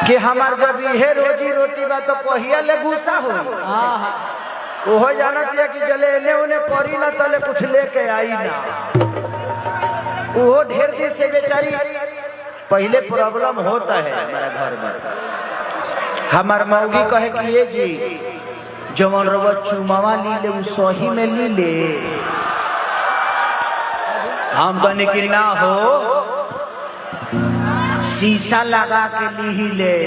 कि हमार जब ये रोजी रोटी बा तो कहिया ले गुस्सा हो ओहो जानत है कि जले एने उने करी ना तले कुछ लेके आई ना वो ढेर दिन से बेचारी पहले प्रॉब्लम होता है हमारा घर में। हमार मौगी कहे कि ये जी जवन रवा चुमावा ली ले सही में ली ले हम कहने की ना हो शीशा लगा के ली ले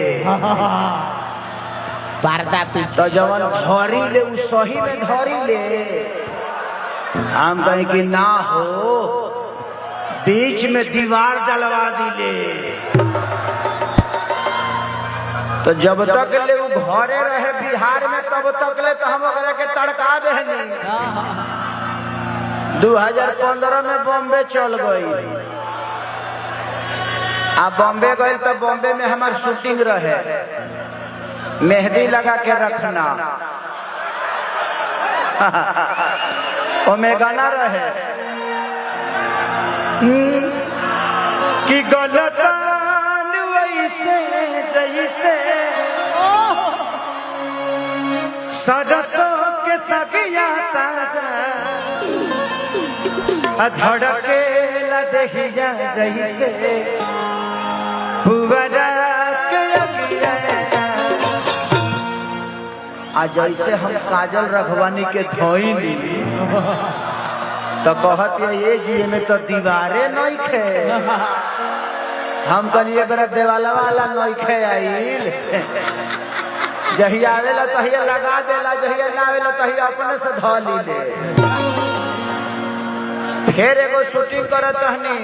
पर्दा पीछे तो जवन धरी ले सही में धरी ले हम कहें कि ना हो बीच में दीवार डलवा दी ले। तो जब तक ले वो घरे रहे बिहार में तब तक ले तो हम ओकरा के तड़का दे नहीं। 2015 में बॉम्बे चल गई आ बॉम्बे गए तो बॉम्बे में हमार शूटिंग रहे मेहंदी लगा के रखना ओमे गाना रहे कि गलतान वैसे जैसे सरसों के सगिया ताजा धड़के ला दहिया जैसे पुवरा के अगिया आज जैसे हम काजल रघवानी के धोइनी तो कहत ये जी में तो दीवारे नहीं खे हम कनिए बेरा देवाला वाला नहीं खे आइल जही आवेला तहिया लगा देला जही ना आवेला तहिया अपने से धो ली ले। फिर एगो शूटिंग करत हनी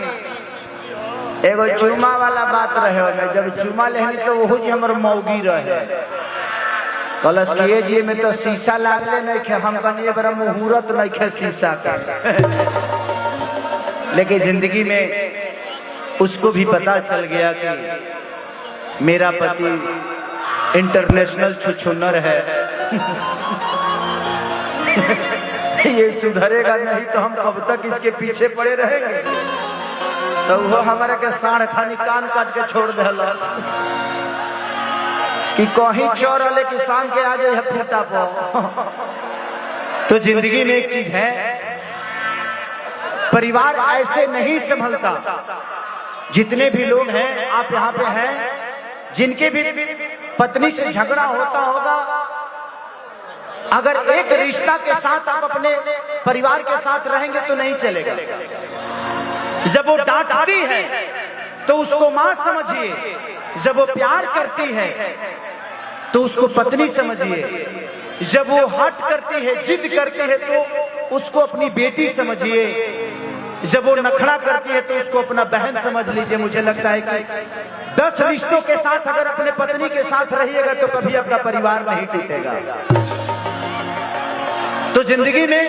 एगो चुमा वाला बात रहे जब चुमा लेहनी तो वही जी हमर मौगी रहे कलश किए जी में तो शीशा लागले नहीं खे हम कनिए बड़ा मुहूर्त नहीं खे शीशा का लेकिन जिंदगी में उसको भी पता चल गया कि मेरा पति इंटरनेशनल छुछुनर है ये सुधरेगा नहीं तो हम कब तक इसके पीछे पड़े रहेंगे। तो वो हमारे के साढ़ खानी कान काट के छोड़ देला कि कहीं चोर वाले कि शाम के आ जाए खूटा पर। तो जिंदगी में एक चीज है परिवार ऐसे नहीं संभलता। जितने भी लोग हैं आप यहाँ पे हैं जिनके भी पत्नी से झगड़ा होता होगा अगर एक रिश्ता के साथ आप अपने परिवार के साथ रहेंगे तो नहीं चलेगा। जब वो डांटती है तो उसको मां समझिए, जब वो प्यार करती है तो उसको पत्नी समझिए, जब वो हट करती है जिद करती है तो उसको अपनी बेटी समझिए, जब वो नखड़ा करती है तो उसको अपना बहन समझ लीजिए। मुझे लगता है कि 10 रिश्तों के साथ अगर अपने पत्नी के साथ रहिएगा तो कभी आपका परिवार नहीं टूटेगा। तो जिंदगी में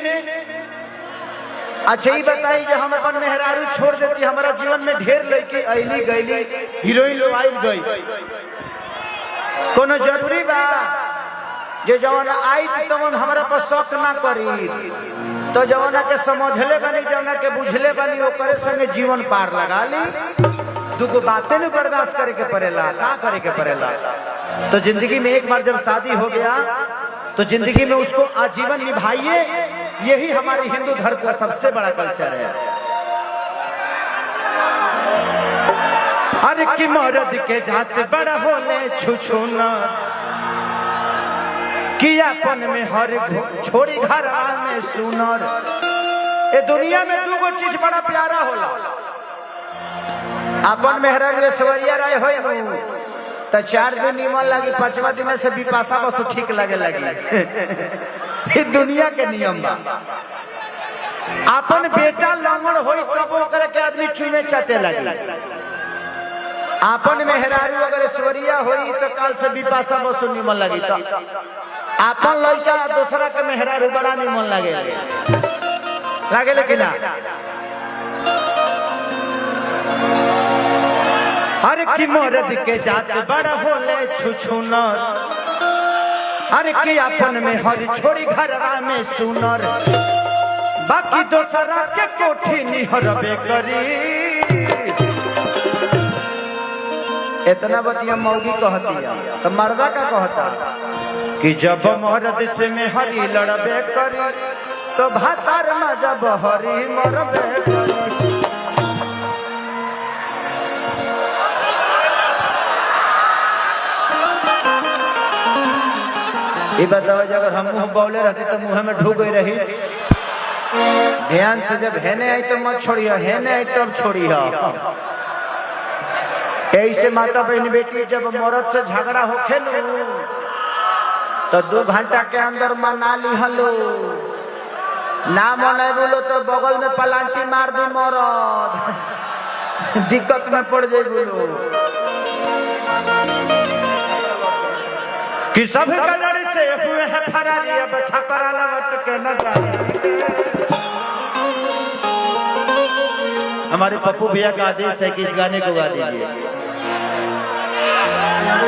अच्छा ही बताई जो हम अपन मेहरारू छोड़ देती हमारा जीवन में ढेर लड़की अली गईली हीरोइन लोग आई गई कोनो जरूरी बा जो जवाना आई तमन हमारा पर शौक ना करी तो जवाना के समझले बनी जवाना के बुझले बनी वो करे संगे जीवन पार लगा ली। दुगो बातें नहीं बर्दाश्त करे के पड़ेला का करे के पड़ेला। तो जिंदगी में एक बार जब शादी हो गया तो जिंदगी में उसको आजीवन निभाइए। यही हमारे हिंदू धर्म का सबसे बड़ा कल्चर है। अरे की मर्द के जाते बड़ा होले छुछुना कि अपन में हर छोड़ी घर में सुनर। ये दुनिया में दूगो चीज बड़ा प्यारा होला अपन मेहरान ऐश्वर्या राय होई तो 4 दिन निमन लगी 5वां दिन से विपाशा बस ठीक लगे लगी। ये दुनिया के नियम बा। अपन बेटा लंगड़ होई तब ओकरे के आदमी चुमे चाटे लगी। अपन मेहरारू अगर ऐश्वर्या होई तो काल से विपाशा बस निमन लगी। तो अपन लड़का दूसरा के मेहरारू बड़ा निमन लगे लगे लेकिन अरे की मर्द के जात बड़ा होले छुछुनर। अरे की अपन में हर छोड़ी घरवा में सुनर बाकी दोसरा के कोठी निहरबे करी। इतना बतिया मौगी कहती है तो मर्दा का कहता कि जब मर्द से में हरी लड़बे करी तो भातार में जब हरी मरबे करी। ये बताओ अगर हम मुंह बोले रहते तो मुंह में ढूक गई रही। ध्यान से जब हेने आई तो मत छोड़िए, हेने आई तब छोड़िए। ऐसे माता बहन बेटी जब मर्द से झगड़ा होखे लो तो 2 घंटा के अंदर मना ली हलो, ना मना बोलो तो बगल में पलांटी मार दी मरद, दिक्कत में पड़ जाए बोलो कि सब कलर से हुए हैं फरारी, अब छपरा लवट के न जाए। हमारे पप्पू भैया का आदेश है कि इस गाने को गा दीजिए।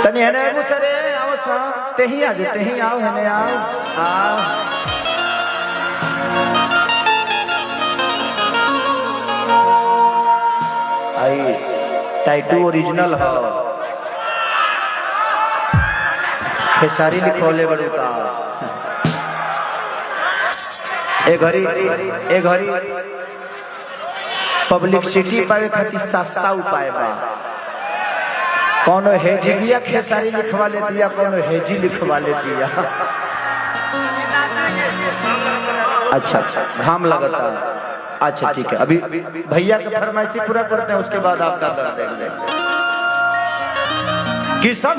तनी है ना सरे आओ सा तेही आ जाते ही आओ है ना आओ आई टाइटू ओरिजिनल है खेसारी लिखोले बड़े का ए घड़ी पब्लिक सिटी पावे खातिर सस्ता उपाय बा। कौनो हेजिया खेसारी लिखवा ले दिया, कौनो हेजी लिखवा ले दिया। अच्छा घाम लगता है। अच्छा ठीक है, अभी भैया की फरमाइशी पूरा करते हैं, उसके बाद आपका कर देंगे कि सब